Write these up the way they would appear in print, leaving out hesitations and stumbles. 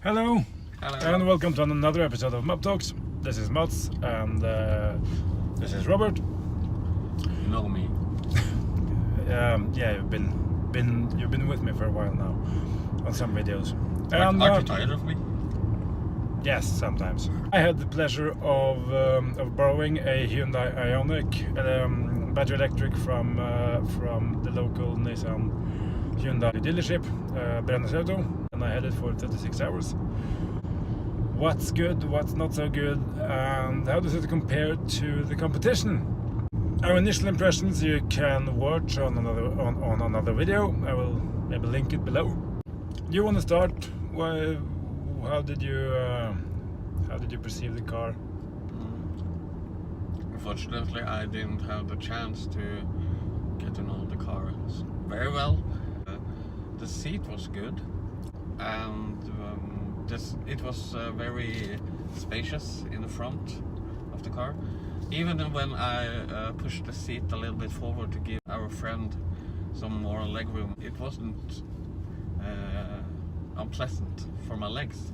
Hello. Hello. And welcome to another episode of Map Talks. This is Mats and this is Robert. You know me. Yeah, you've been with me for a while now on some videos. Aren't you tired of me? Yes, sometimes. I had the pleasure of borrowing a Hyundai Ioniq battery electric from the local Nissan Hyundai dealership, Brennes Auto, and I had it for 36 hours. What's good, what's not so good, and how does it compare to the competition? Our initial impressions you can watch on another video. I will maybe link it below. Do you want to start? How did you perceive the car? Unfortunately, I didn't have the chance to get to know the car very well. The seat was good, and it was very spacious in the front of the car. Even when I pushed the seat a little bit forward to give our friend some more legroom, it wasn't unpleasant for my legs.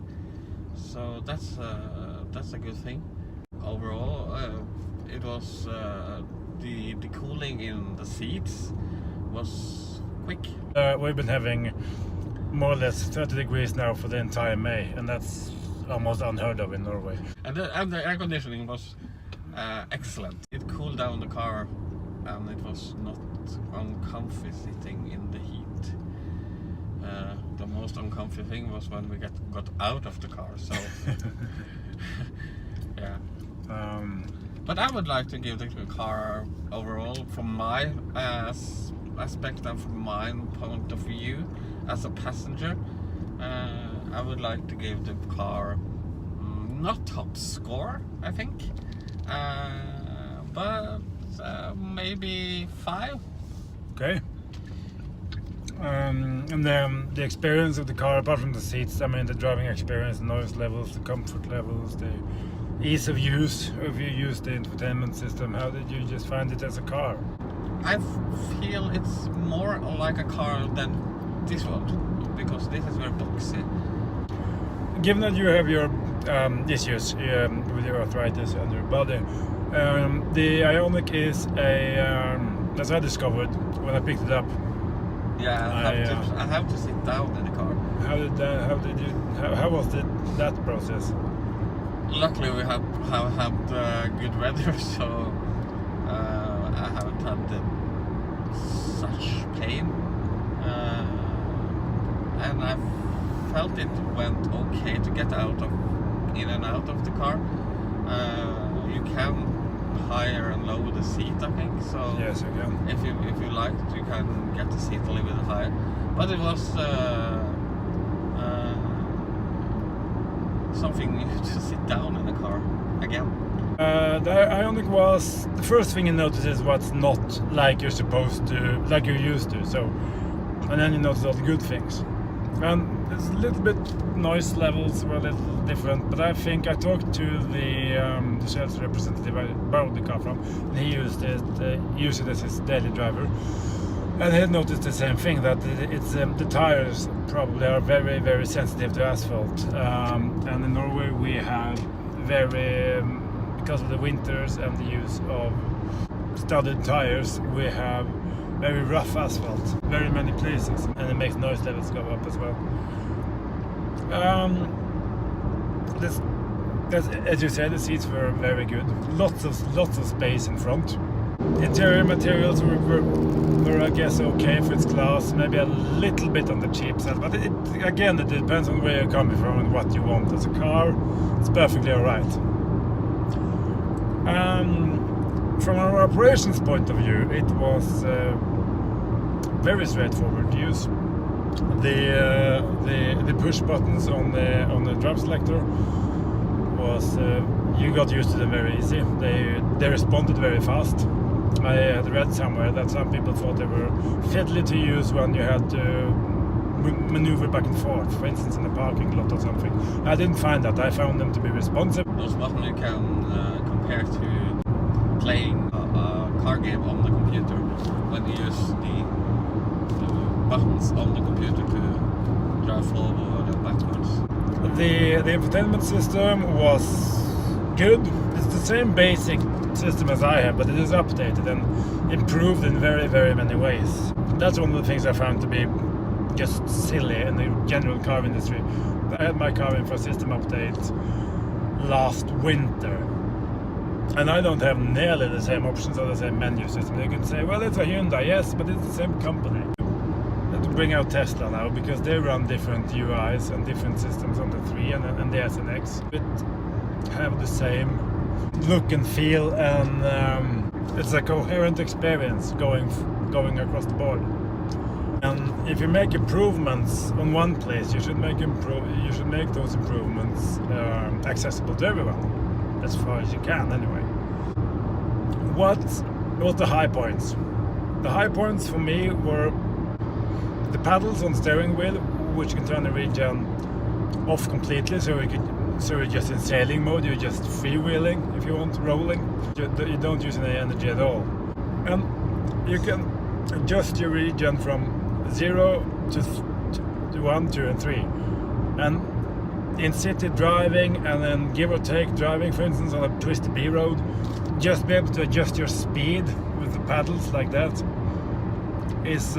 So that's a good thing. Overall, it was the cooling in the seats was quick. We've been having more or less 30 degrees now for the entire May, and that's almost unheard of in Norway. And the air conditioning was excellent. It cooled down the car, and it was not uncomfy sitting in the heat. The most uncomfy thing was when we got out of the car. So yeah. But I would like to give the car overall, from my aspect and from my point of view as a passenger, I would like to give the car not top score, I think, but maybe 5. Okay. And then the experience of the car, apart from the seats, I mean the driving experience, the noise levels, the comfort levels, the ease of use, if you use the infotainment system, how did you just find it as a car? I feel it's more like a car than this one, because this is very boxy. Given that you have your issues with your arthritis and your body, the Ioniq is as I discovered when I picked it up. Yeah, I have to sit down in the car. How was that process? Luckily, we have had good weather, so I haven't had such pain, and I felt it went okay to get in and out of the car. You can higher and lower the seat, I think. So yes, you can. If you like, you can get the seat a little bit higher. But it was something to sit down in the car again. The Ioniq was the first thing you notice is what's not like you're supposed to, like you're used to. So, and then you notice all the good things. And there's a little bit noise levels were a little different, but I think I talked to the sales representative I borrowed the car from, and he used it as his daily driver, and he had noticed the same thing, that it's the tires probably are very, very sensitive to asphalt, and in Norway we have because of the winters and the use of studded tires, we have very rough asphalt, very many places, and it makes noise levels go up as well. As you said, the seats were very good. Lots of space in front. Interior materials were I guess okay for its class, maybe a little bit on the cheap side, but it depends on where you're coming from and what you want. As a car, it's perfectly alright. From our operations point of view, it was very straightforward to use. The push buttons on the drive selector was you got used to them very easy. They responded very fast. I had read somewhere that some people thought they were fiddly to use when you had to maneuver back and forth, for instance in a parking lot or something. I didn't find that. I found them to be responsive. Those buttons you can compare to playing a car game on the computer, when you use the buttons on the computer to drive forward and backwards. The infotainment system was good. It's the same basic system as I have, but it is updated and improved in very, very many ways. That's one of the things I found to be just silly in the general car industry. I had my car in for a system update last winter, and I don't have nearly the same options or the same menu system. You can say, well, it's a Hyundai, yes, but it's the same company. To bring out Tesla now, because they run different UIs and different systems on the 3 and the SNX. It have the same look and feel, and it's a coherent experience going across the board. And if you make improvements on one place, you should make those improvements accessible to everyone, as far as you can anyway. What was the high points? The high points for me were the paddles on the steering wheel, which can turn the region off completely, so you're just in sailing mode, you're just freewheeling if you want, rolling. You don't use any energy at all. And you can adjust your region from 0 to 1, 2 and 3. And in city driving, and then give or take driving, for instance on a twisty B road, just be able to adjust your speed with the paddles like that is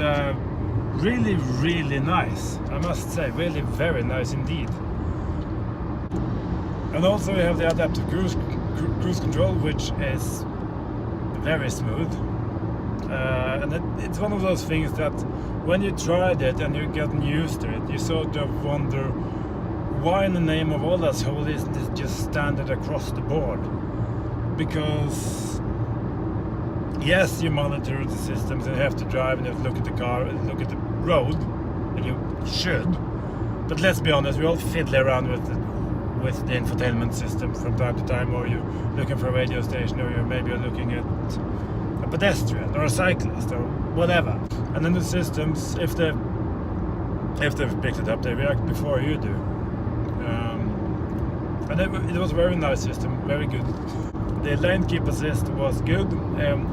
really, really nice. I must say, really very nice indeed. And also we have the adaptive cruise control, which is very smooth. And it's one of those things that when you tried it and you're getting used to it, you sort of wonder why in the name of all that's holy isn't this just standard across the board? Because yes, you monitor the systems and you have to drive and you have to look at the car and look at the road, and you should. But let's be honest, we all fiddle around with the infotainment system from time to time, or you're looking for a radio station, or you're looking at a pedestrian or a cyclist or whatever. And then the systems, if they've picked it up, they react before you do. And it was a very nice system, very good. The lane keep assist was good.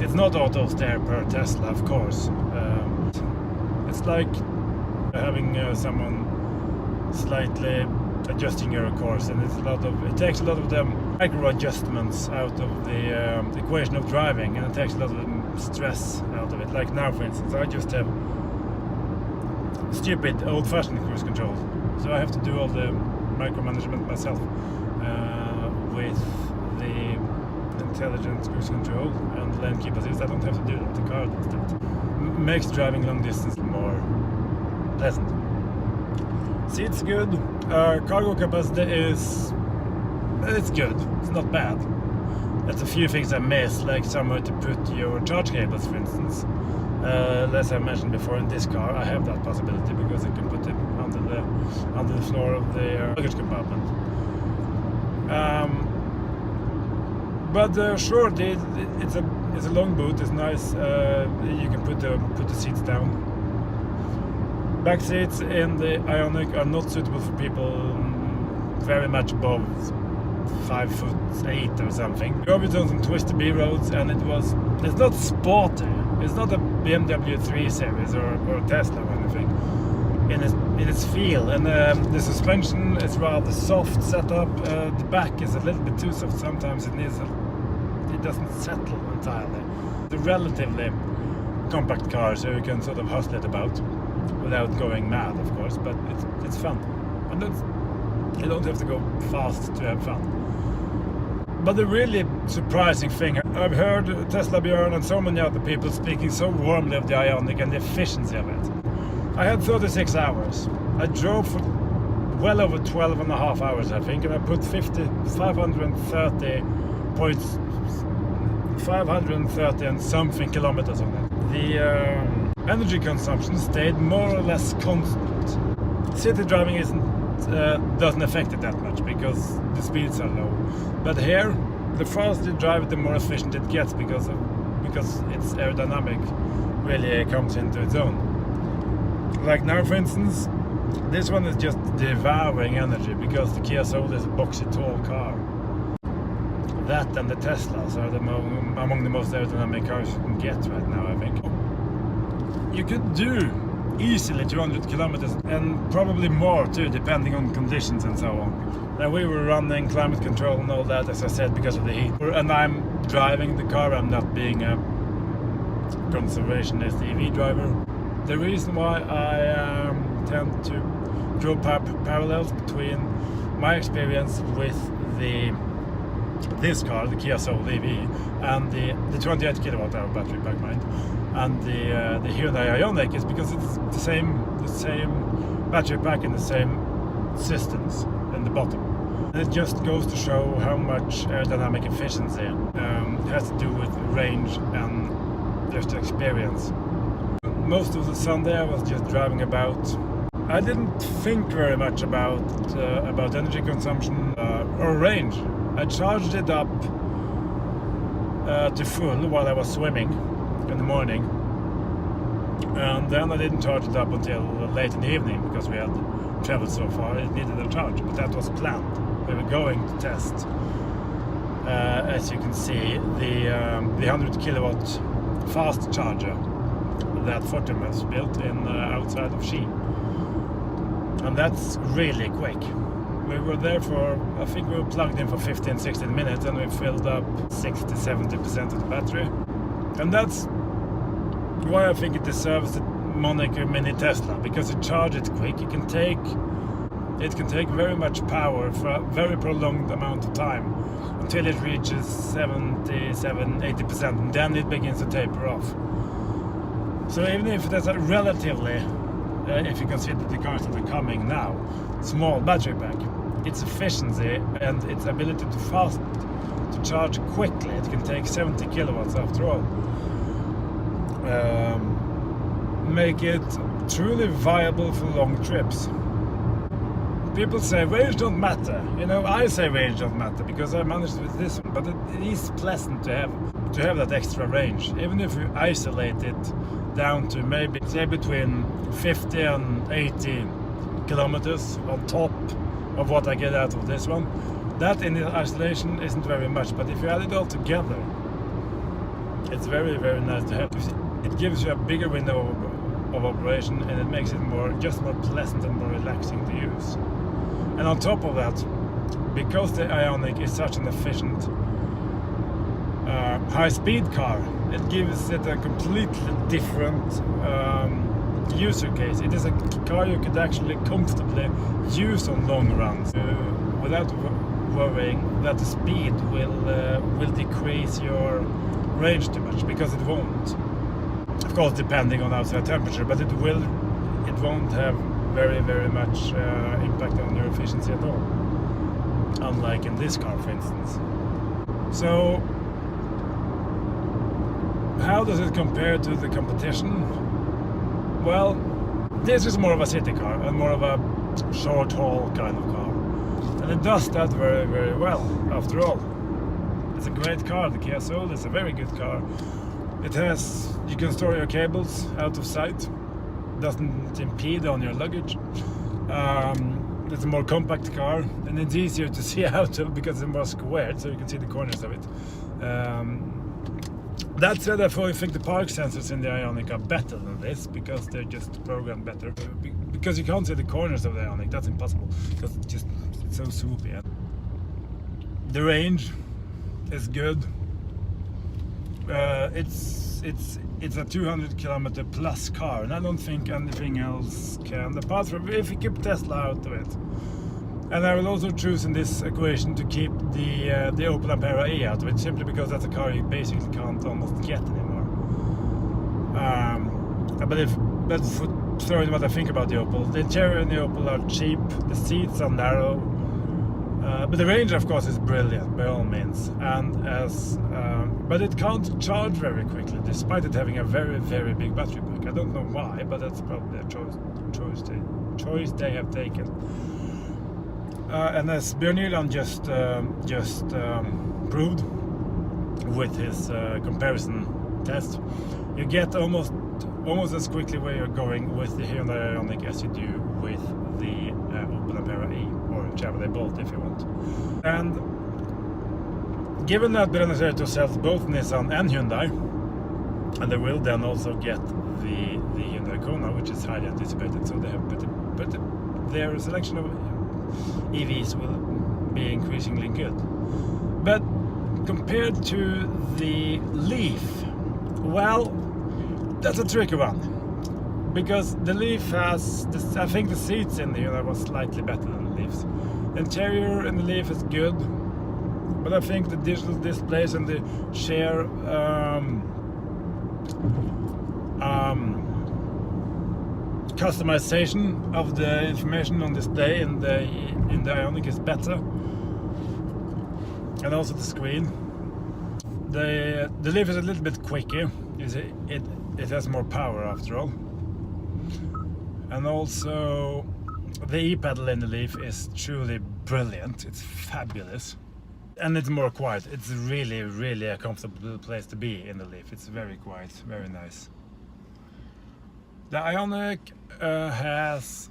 It's not auto steer per Tesla, of course. It's like having someone slightly adjusting your course, and it takes a lot of them micro adjustments out of the equation of driving, and it takes a lot of stress out of it. Like now, for instance, I just have stupid old-fashioned cruise control, so I have to do all the micromanagement myself with the intelligent cruise control and lane keep assist. I don't have to do that. The car does that. Makes driving long distance more pleasant. Seats good. Cargo capacity it's good. It's not bad. There's a few things I miss, like somewhere to put your charge cables, for instance. As I mentioned before, in this car I have that possibility because I can put it under the floor of the luggage compartment. But sure, it's a long boot. It's nice. You can put the seats down. Back seats in the Ioniq are not suitable for people very much above 5'8" or something. We drove it on some twisty B roads, and it's not sporty. It's not a BMW 3 Series or a Tesla or anything in its feel. And the suspension is rather soft setup. The back is a little bit too soft. Sometimes it doesn't settle entirely. It's a relatively compact car, so you can sort of hustle it about without going mad, of course, but it's fun. And you don't have to go fast to have fun. But the really surprising thing, I've heard Tesla Björn and so many other people speaking so warmly of the Ioniq and the efficiency of it. I had 36 hours. I drove for well over 12 and a half hours, I think, and I put 530 and something kilometers on it. The energy consumption stayed more or less constant. City driving doesn't affect it that much because the speeds are low. But here, the faster you drive, the more efficient it gets because its aerodynamic really comes into its own. Like now, for instance, this one is just devouring energy because the Kia Soul is a boxy, tall car. That and the Teslas are among the most aerodynamic cars you can get right now, I think. You could do easily 200 kilometers, and probably more too, depending on conditions and so on. And we were running climate control and all that, as I said, because of the heat. And I'm driving the car, I'm not being a conservationist EV driver. The reason why I tend to draw parallels between my experience with this car, the Kia Soul EV, and the 28 kilowatt hour battery pack, mind, and the Hyundai Ioniq is because it's the same battery pack and the same systems in the bottom. And it just goes to show how much aerodynamic efficiency has to do with range and just experience. Most of the Sunday I was just driving about. I didn't think very much about energy consumption or range. I charged it up to full while I was swimming in the morning, and then I didn't charge it up until late in the evening because we had traveled so far. It needed a charge, but that was planned. We were going to test, as you can see, the 100 kilowatt fast charger that Fortum has built in outside of Ski, and that's really quick. We were there for, I think we were plugged in for 15-16 minutes, and we filled up 60-70% of the battery. And that's why I think it deserves the moniker mini Tesla, because it charges quick. It can take very much power for a very prolonged amount of time until it reaches 77-80%, and then it begins to taper off. So even if there's a relatively, if you consider the cars that are coming now, small battery pack, its efficiency and its ability to charge quickly, it can take 70 kilowatts after all, make it truly viable for long trips. People say range don't matter. You know, I say range don't matter because I managed with this one, but it is pleasant to have that extra range, even if you isolate it down to maybe say between 50 and 80 kilometers on top of what I get out of this one. That in isolation isn't very much, but if you add it all together, it's very, very nice to have. It gives you a bigger window of operation, and it makes it more pleasant and more relaxing to use. And on top of that, because the Ioniq is such an efficient high-speed car, it gives it a completely different user case. It is a car you could actually comfortably use on long runs without worrying that the speed will decrease your range too much, because it won't. Of course, depending on outside temperature, but it won't have very, very much impact on your efficiency at all, unlike in this car, for instance. So how does it compare to the competition? Well, this is more of a city car and more of a short haul kind of car, and it does that very, very well after all. It's a great car. The Kia Soul is a very good car. It has, you can store your cables out of sight, doesn't impede on your luggage. It's a more compact car, and it's easier to see out of because it's more squared, so you can see the corners of it. That said, I think the park sensors in the Ioniq are better than this, because they're just programmed better. Because you can't see the corners of the Ioniq, that's impossible, because it's so swoopy. The range is good. It's a 200 kilometer plus car, and I don't think anything else can, apart from if you keep Tesla out of it. And I will also choose in this equation to keep the Opel Ampera E out of it, simply because that's a car you basically can't almost get anymore. But throw in what I think about the Opel. The interior and the Opel are cheap, the seats are narrow, but the range, of course, is brilliant by all means. But it can't charge very quickly, despite it having a very, very big battery pack. I don't know why, but that's probably a choice they have taken. And as Björn Nyland just proved with his comparison test, you get almost as quickly where you're going with the Hyundai Ioniq as you do with the Opel Ampera E, or Chevrolet Bolt if you want. And given that Brennes Auto sells both Nissan and Hyundai, and they will then also get the Hyundai Kona, which is highly anticipated. So they have, but their selection of EVs will be increasingly good. But compared to the Leaf, well, that's a tricky one, because the Leaf has, I think the seats in the Hyundai was slightly better than the Leaf's. The interior in the Leaf is good, but I think the digital displays and the sheer customization of the information on display in the Ioniq is better, and also the screen. The Leaf is a little bit quicker. It has more power after all, and also the e-pedal in the Leaf is truly brilliant. It's fabulous, and it's more quiet. It's really a comfortable place to be in the Leaf. It's very quiet, very nice. The Ioniq has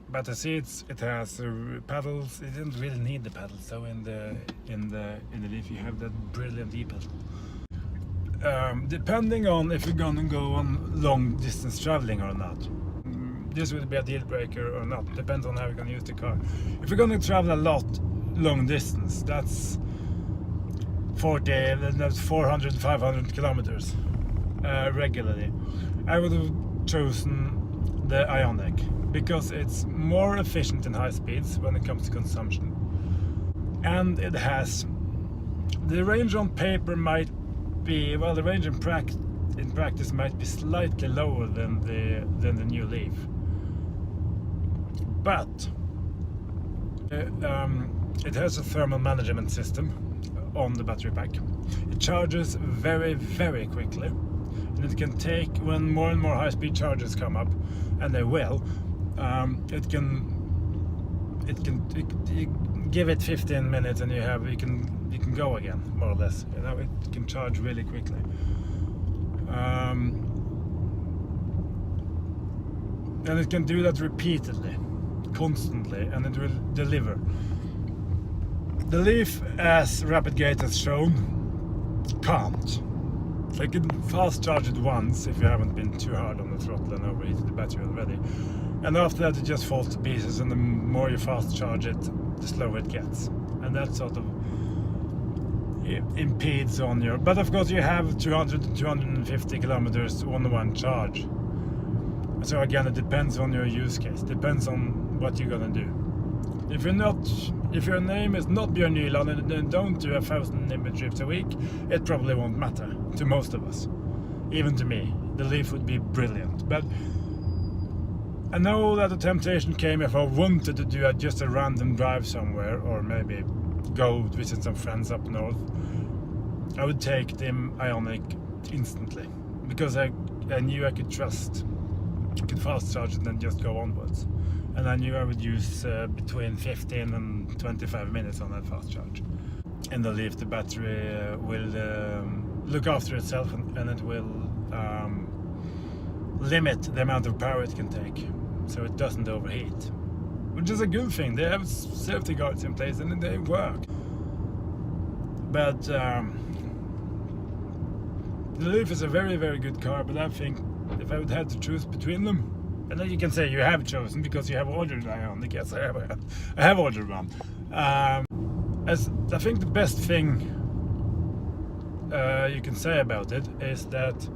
better seats. It has pedals. It didn't really need the pedals. So in the Leaf you have that brilliant e-pedal. Depending on if you're gonna go on long distance traveling or not, this will be a deal breaker or not. Depends on how you're gonna use the car. If you're gonna travel a lot long distance, that's 400, 500 kilometers regularly, I would have chosen the Ioniq, because it's more efficient in high speeds when it comes to consumption, and it has the range on paper might be, well, the range in practice might be slightly lower than the new Leaf, but it has a thermal management system on the battery pack. It charges very quickly, and it can take, when more and more high-speed chargers come up, and they will, it can give it 15 minutes and you can go again, more or less. You know, it can charge really quickly. And it can do that repeatedly, constantly, and it will deliver. The Leaf, as RapidGate has shown, can't. So you can fast charge it once if you haven't been too hard on the throttle and overheated the battery already. And after that it just falls to pieces, and the more you fast charge it, the slower it gets. And that sort of impedes on your... But of course you have 200 to 250 kilometers on one charge. So again, it depends on your use case. Depends on what you're gonna do. If your name is not Björn Nyland and don't do 1,000 Nimbus trips a week, it probably won't matter to most of us. Even to me, the Leaf would be brilliant. But I know that the temptation came if I wanted to do just a random drive somewhere, or maybe go visit some friends up north. I would take the Ioniq instantly, because I knew I could trust. I could fast charge it and just go onwards. And I knew I would use between 15 and 25 minutes on that fast charge. In the Leaf, the battery will look after itself, and it will limit the amount of power it can take, so it doesn't overheat, which is a good thing. They have safety guards in place and they work. But the Leaf is a very good car, but I think if I would have to choose between them, and then you can say you have chosen because you have ordered Ioniq. Yes, I have ordered one. As I think the best thing you can say about it is that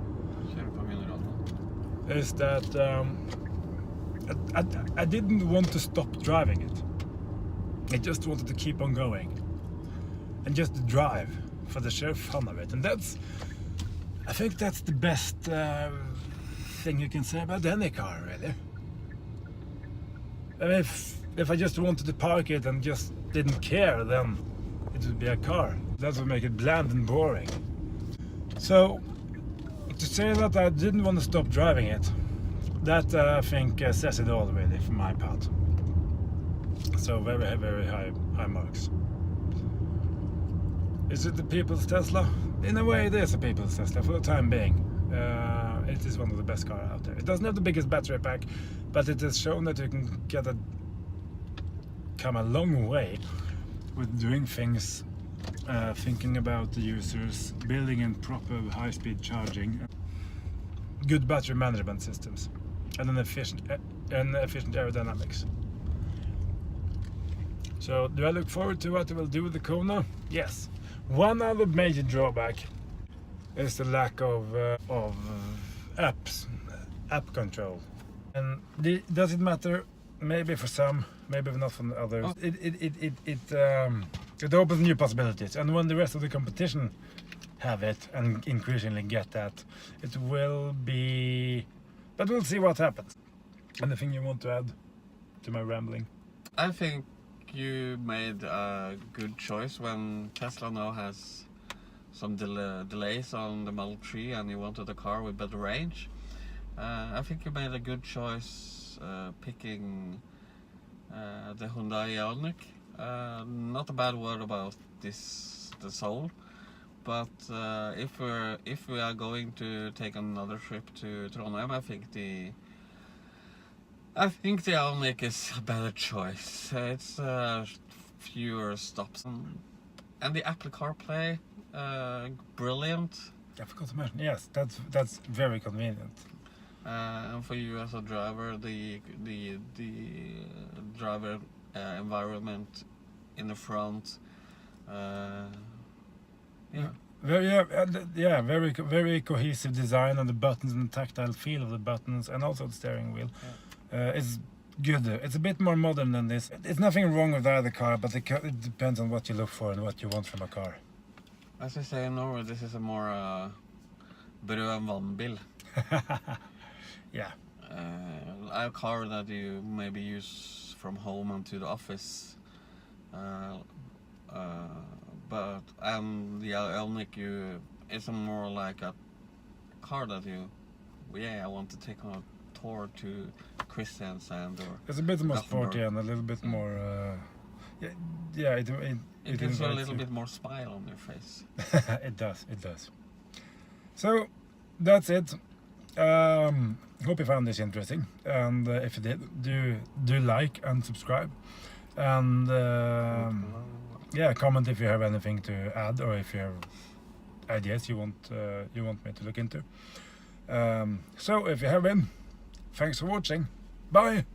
I didn't want to stop driving it. I just wanted to keep on going and just drive for the sheer fun of it, and I think that's the best thing you can say about any car, really. I mean, if I just wanted to park it and just didn't care, then it would be a car. That would make it bland and boring. So to say that I didn't want to stop driving it, that I think says it all, really, from my part. So very high marks. Is it the people's Tesla? In a way, it is a people's Tesla for the time being. It is one of the best cars out there. It doesn't have the biggest battery pack, but it has shown that you can come a long way with doing things, thinking about the users, building in proper high-speed charging. good battery management systems, and an efficient aerodynamics. So, do I look forward to what it will do with the Kona? Yes. One other major drawback is the lack of app control. And does it matter? Maybe for some, maybe not for others. Oh. It opens new possibilities, and when the rest of the competition have it and increasingly get that, it will be. But we'll see what happens. Anything you want to add to my rambling? I think you made a good choice when Tesla now has some delays on the Model 3 and you wanted a car with better range. I think you made a good choice picking the Hyundai Ioniq. Not a bad word about the Soul, but if we are going to take another trip to Trondheim, I think the Ioniq is a better choice. It's fewer stops and the Apple CarPlay, brilliant. I forgot to mention. Yes, that's very convenient. And for you as a driver, the driver environment in the front, Very cohesive design, and the buttons and the tactile feel of the buttons, and also the steering wheel. It's good. It's a bit more modern than this. It's nothing wrong with either car, but it depends on what you look for and what you want from a car. As I say in Norway, this is a more brød and vannbil. Yeah. A car that you maybe use from home and to the office. But the Ioniq is more like a car that I want to take on a tour to Kristiansand or. It's a bit more Gothenburg. sporty and a little bit more. It gives you a little bit more smile on your face. It does. So that's it. Hope you found this interesting, and if you did, do like and subscribe, and comment if you have anything to add or if you have ideas you want me to look into. So if you have been, thanks for watching. Bye.